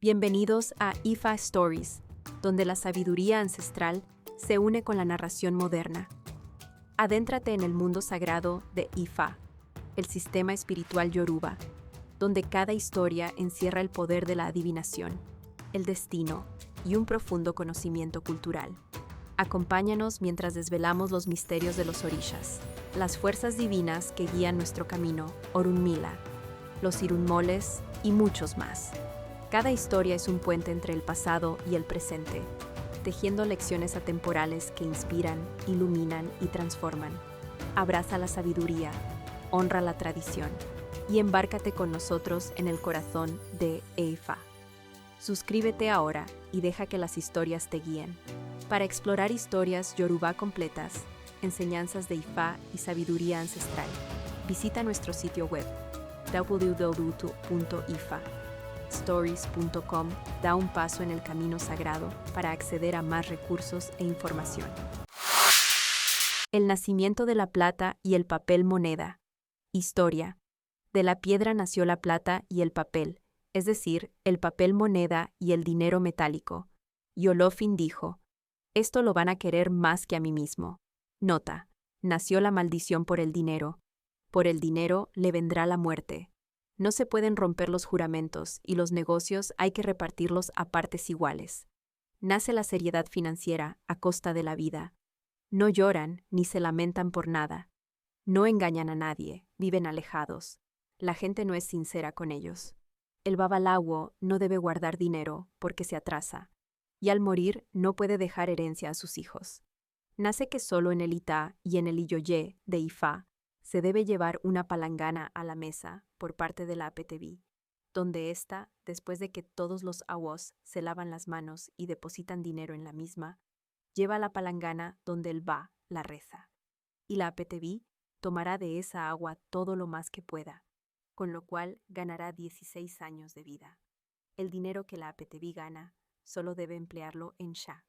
Bienvenidos a IFA Stories, donde la sabiduría ancestral se une con la narración moderna. Adéntrate en el mundo sagrado de Ifa, el sistema espiritual yoruba, donde cada historia encierra el poder de la adivinación, el destino y un profundo conocimiento cultural. Acompáñanos mientras desvelamos los misterios de los orishas, las fuerzas divinas que guían nuestro camino, Orunmila, los irunmoles y muchos más. Cada historia es un puente entre el pasado y el presente, tejiendo lecciones atemporales que inspiran, iluminan y transforman. Abraza la sabiduría, honra la tradición y embárcate con nosotros en el corazón de Ifa. Suscríbete ahora y deja que las historias te guíen. Para explorar historias yoruba completas, enseñanzas de Ifa y sabiduría ancestral, visita nuestro sitio web www.ifastories.com. Da un paso en el camino sagrado para acceder a más recursos e información. El nacimiento de la plata y el papel moneda. Historia. De la piedra nació la plata y el papel, es decir, el papel moneda y el dinero metálico. Y Olofin dijo: esto lo van a querer más que a mí mismo. Nota: nació la maldición por el dinero. Por el dinero le vendrá la muerte. No se pueden romper los juramentos y los negocios hay que repartirlos a partes iguales. Nace la seriedad financiera a costa de la vida. No lloran ni se lamentan por nada. No engañan a nadie, viven alejados. La gente no es sincera con ellos. El babalawo no debe guardar dinero porque se atrasa, y al morir no puede dejar herencia a sus hijos. Nace que solo en el Ita y en el Iyoye de Ifa se debe llevar una palangana a la mesa por parte de la Apetebi, donde ésta, después de que todos los awos se lavan las manos y depositan dinero en la misma, lleva la palangana donde el Ba la reza. Y la Apetebi tomará de esa agua todo lo más que pueda, con lo cual ganará 16 años de vida. El dinero que la Apetebi gana solo debe emplearlo en Sha.